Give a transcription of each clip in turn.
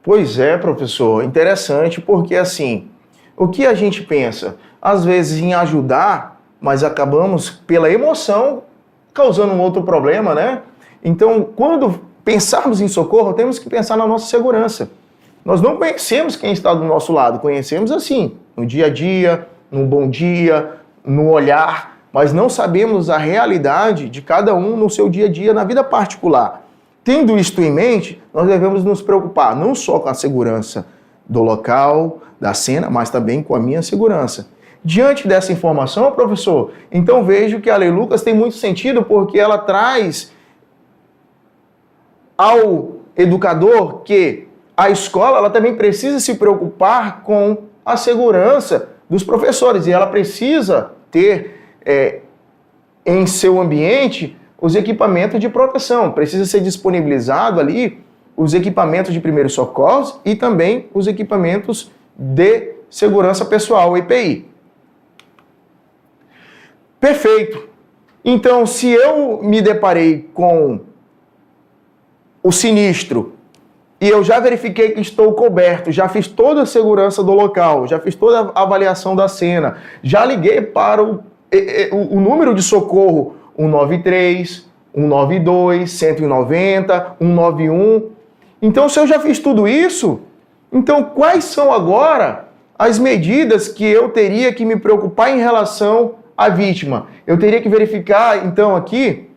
Pois é, professor, interessante, porque assim, o que a gente pensa? Às vezes em ajudar, mas acabamos, pela emoção, causando um outro problema, né? Então, quando pensarmos em socorro, temos que pensar na nossa segurança. Nós não conhecemos quem está do nosso lado, conhecemos assim, no dia a dia, no bom dia, no olhar, mas não sabemos a realidade de cada um no seu dia a dia, na vida particular. Tendo isto em mente, nós devemos nos preocupar não só com a segurança do local, da cena, mas também com a minha segurança. Diante dessa informação, professor, então vejo que a Lei Lucas tem muito sentido porque ela traz ao educador que a escola ela também precisa se preocupar com a segurança dos professores e ela precisa ter em seu ambiente os equipamentos de proteção. Precisa ser disponibilizado ali os equipamentos de primeiros socorros e também os equipamentos de segurança pessoal, EPI. Perfeito. Então, se eu me deparei com o sinistro e eu já verifiquei que estou coberto, já fiz toda a segurança do local, já fiz toda a avaliação da cena, já liguei para o número de socorro 193, 192, 190, 191. Então, se eu já fiz tudo isso, então quais são agora as medidas que eu teria que me preocupar em relação à vítima? Eu teria que verificar, então, aqui,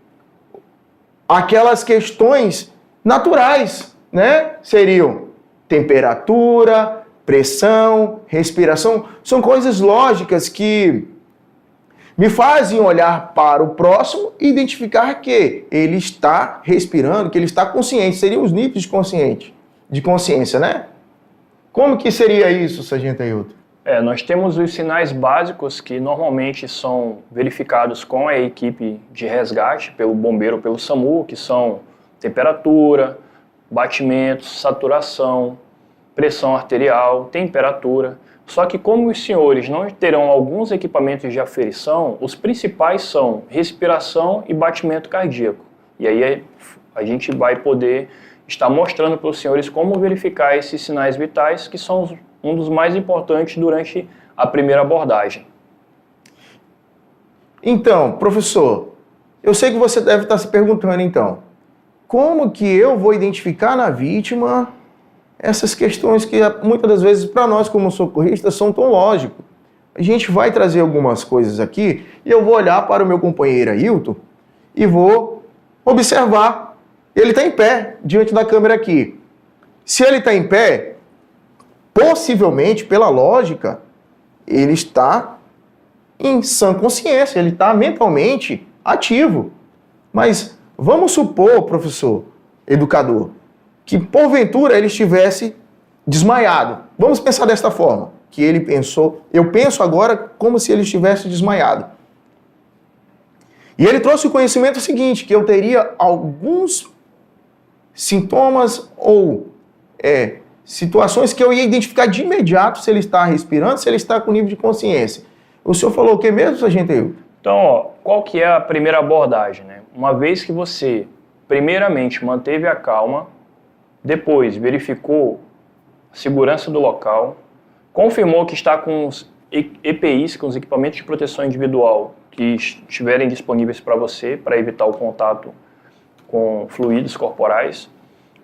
aquelas questões naturais, né? Seriam temperatura, pressão, respiração. São coisas lógicas que me fazem olhar para o próximo e identificar que ele está respirando, que ele está consciente. Seriam os níveis de consciência, né? Como que seria isso, Sargento Ailton? Nós temos os sinais básicos que normalmente são verificados com a equipe de resgate, pelo bombeiro ou pelo SAMU, que são temperatura, batimentos, saturação, pressão arterial, temperatura. Só que como os senhores não terão alguns equipamentos de aferição, os principais são respiração e batimento cardíaco. E aí a gente vai poder estar mostrando para os senhores como verificar esses sinais vitais, que são um dos mais importantes durante a primeira abordagem. Então, professor, eu sei que você deve estar se perguntando, então, como que eu vou identificar na vítima essas questões que muitas das vezes para nós como socorristas são tão lógicas. A gente vai trazer algumas coisas aqui e eu vou olhar para o meu companheiro Ailton e vou observar. Ele está em pé diante da câmera aqui. Se ele está em pé, possivelmente, pela lógica, ele está em sã consciência, ele está mentalmente ativo. Mas vamos supor, professor, educador, que porventura ele estivesse desmaiado. Vamos pensar desta forma, que ele pensou, eu penso agora como se ele estivesse desmaiado. E ele trouxe o conhecimento seguinte, que eu teria alguns sintomas ou situações que eu ia identificar de imediato se ele está respirando, se ele está com nível de consciência. O senhor falou o que mesmo, Sargento Ailton? Então, qual que é a primeira abordagem, né? Uma vez que você, primeiramente, manteve a calma, depois verificou a segurança do local, confirmou que está com os EPIs, com os equipamentos de proteção individual, que estiverem disponíveis para você, para evitar o contato com fluidos corporais,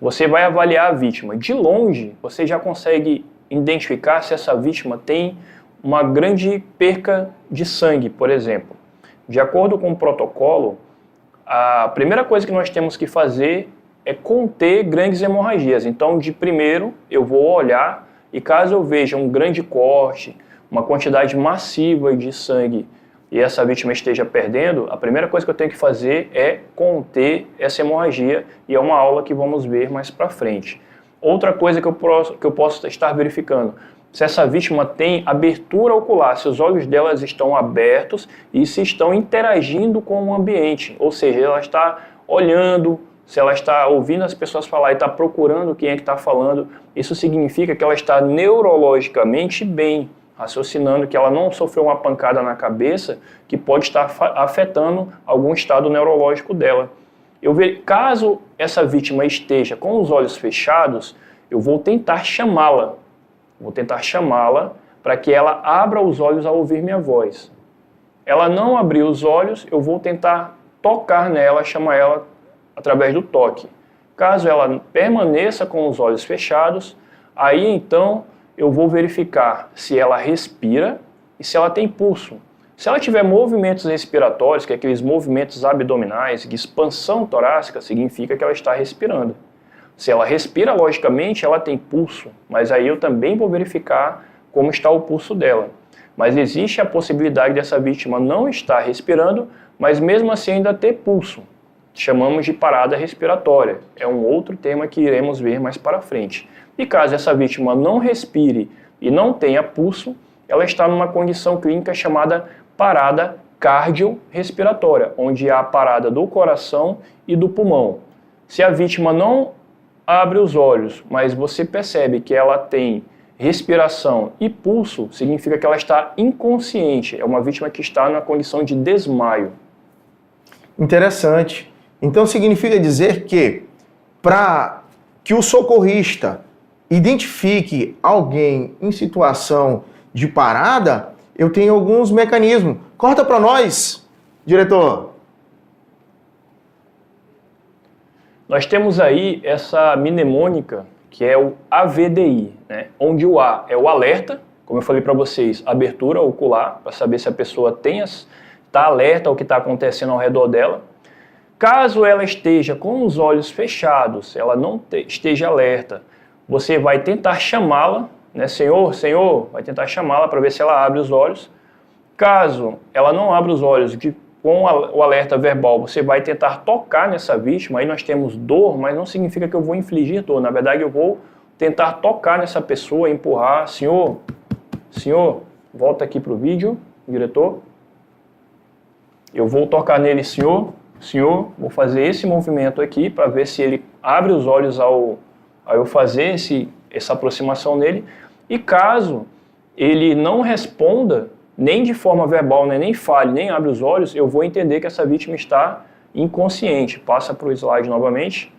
você vai avaliar a vítima. De longe, você já consegue identificar se essa vítima tem uma grande perca de sangue, por exemplo. De acordo com o protocolo, a primeira coisa que nós temos que fazer é conter grandes hemorragias. Então, de primeiro, eu vou olhar e caso eu veja um grande corte, uma quantidade massiva de sangue e essa vítima esteja perdendo, a primeira coisa que eu tenho que fazer é conter essa hemorragia e é uma aula que vamos ver mais para frente. Outra coisa que eu posso estar verificando, se essa vítima tem abertura ocular, se os olhos delas estão abertos e se estão interagindo com o ambiente, ou seja, ela está olhando, se ela está ouvindo as pessoas falar e está procurando quem é que está falando, isso significa que ela está neurologicamente bem, raciocinando que ela não sofreu uma pancada na cabeça que pode estar afetando algum estado neurológico dela. Caso essa vítima esteja com os olhos fechados, eu vou tentar chamá-la. Vou tentar chamá-la para que ela abra os olhos ao ouvir minha voz. Ela não abriu os olhos, eu vou tentar tocar nela, chamar ela através do toque. Caso ela permaneça com os olhos fechados, aí então eu vou verificar se ela respira e se ela tem pulso. Se ela tiver movimentos respiratórios, que é aqueles movimentos abdominais, de expansão torácica, significa que ela está respirando. Se ela respira, logicamente, ela tem pulso, mas aí eu também vou verificar como está o pulso dela. Mas existe a possibilidade dessa vítima não estar respirando, mas mesmo assim ainda ter pulso. Chamamos de parada respiratória. É um outro tema que iremos ver mais para frente. E caso essa vítima não respire e não tenha pulso, ela está numa condição clínica chamada parada cardiorrespiratória, onde há a parada do coração e do pulmão. Se a vítima não abre os olhos, mas você percebe que ela tem respiração e pulso, significa que ela está inconsciente. É uma vítima que está na condição de desmaio. Interessante. Então significa dizer que para que o socorrista identifique alguém em situação de parada, eu tenho alguns mecanismos. Corta para nós, diretor. Nós temos aí essa mnemônica que é o AVDI, né? Onde o A é o alerta, como eu falei para vocês, abertura ocular, para saber se a pessoa está alerta ao que está acontecendo ao redor dela. Caso ela esteja com os olhos fechados, ela não esteja alerta, você vai tentar chamá-la, né? Senhor, Senhor, vai tentar chamá-la para ver se ela abre os olhos. Caso ela não abra os olhos, com o alerta verbal, você vai tentar tocar nessa vítima. Aí nós temos dor, mas não significa que eu vou infligir dor. Na verdade, eu vou tentar tocar nessa pessoa, empurrar. Senhor, volta aqui para o vídeo, diretor. Eu vou tocar nele, senhor, vou fazer esse movimento aqui para ver se ele abre os olhos ao eu fazer essa aproximação nele. E caso ele não responda, nem de forma verbal, né, nem fale, nem abre os olhos, eu vou entender que essa vítima está inconsciente. Passa para o slide novamente.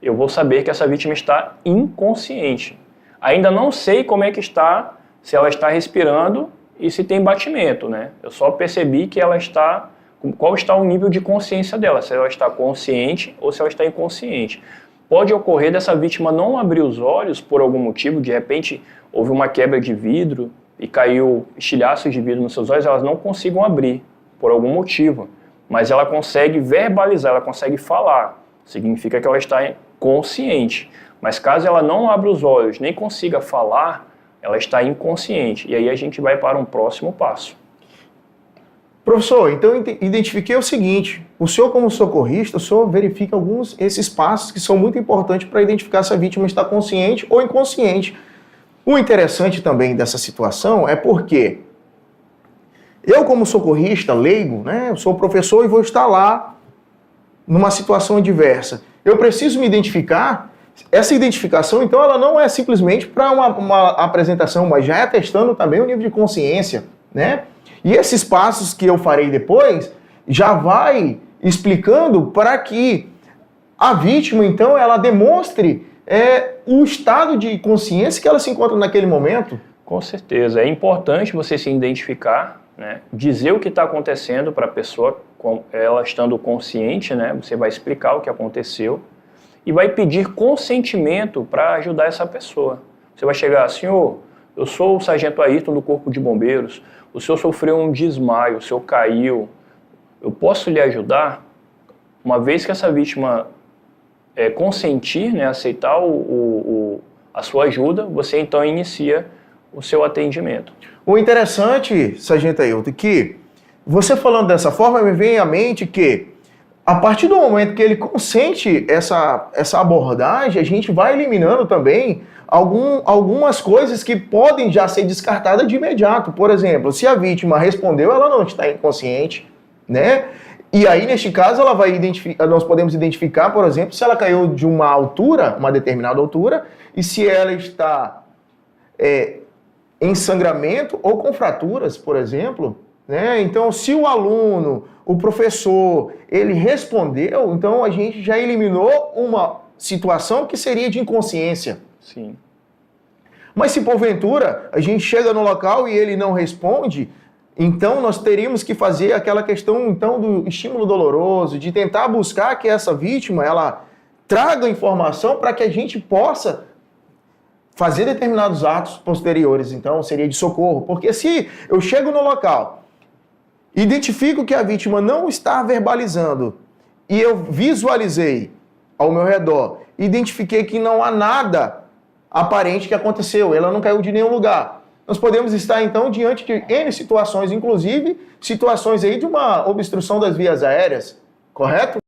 Eu vou saber que essa vítima está inconsciente. Ainda não sei como é que está, se ela está respirando e se tem batimento, né? Eu só percebi que ela está, qual está o nível de consciência dela, se ela está consciente ou se ela está inconsciente. Pode ocorrer dessa vítima não abrir os olhos por algum motivo, de repente houve uma quebra de vidro, e caiu estilhaços de vidro nos seus olhos, elas não consigam abrir, por algum motivo. Mas ela consegue verbalizar, ela consegue falar. Significa que ela está consciente. Mas caso ela não abra os olhos, nem consiga falar, ela está inconsciente. E aí a gente vai para um próximo passo. Professor, então eu identifiquei o seguinte: o senhor, como socorrista, o senhor verifica esses passos que são muito importantes para identificar se a vítima está consciente ou inconsciente. O interessante também dessa situação é porque eu, como socorrista leigo, né, eu sou professor e vou estar lá numa situação adversa. Eu preciso me identificar. Essa identificação, então, ela não é simplesmente para uma apresentação, mas já é testando também o nível de consciência, né? E esses passos que eu farei depois já vai explicando para que a vítima, então, ela demonstre o estado de consciência que ela se encontra naquele momento. Com certeza. É importante você se identificar, né? Dizer o que está acontecendo para a pessoa, ela estando consciente, né? Você vai explicar o que aconteceu e vai pedir consentimento para ajudar essa pessoa. Você vai chegar, senhor, eu sou o sargento Ayrton do Corpo de Bombeiros, o senhor sofreu um desmaio, o senhor caiu, eu posso lhe ajudar? Uma vez que essa vítima consentir, né, aceitar a sua ajuda, você então inicia o seu atendimento. O interessante, sargento Ayrton, que você falando dessa forma, me vem à mente que a partir do momento que ele consente essa abordagem, a gente vai eliminando também algumas coisas que podem já ser descartadas de imediato. Por exemplo, se a vítima respondeu, ela não está inconsciente, né? E aí, neste caso, nós podemos identificar, por exemplo, se ela caiu de uma altura, uma determinada altura, e se ela está em sangramento ou com fraturas, por exemplo, né? Então, se o aluno, o professor, ele respondeu, então a gente já eliminou situação que seria de inconsciência. Sim. Mas se porventura a gente chega no local e ele não responde, então nós teríamos que fazer aquela questão então do estímulo doloroso, de tentar buscar que essa vítima ela traga informação para que a gente possa fazer determinados atos posteriores. Então seria de socorro, porque se eu chego no local, identifico que a vítima não está verbalizando e eu visualizei ao meu redor, identifiquei que não há nada aparente que aconteceu, ela não caiu de nenhum lugar. Nós podemos estar, então, diante de N situações, inclusive situações aí de uma obstrução das vias aéreas, correto?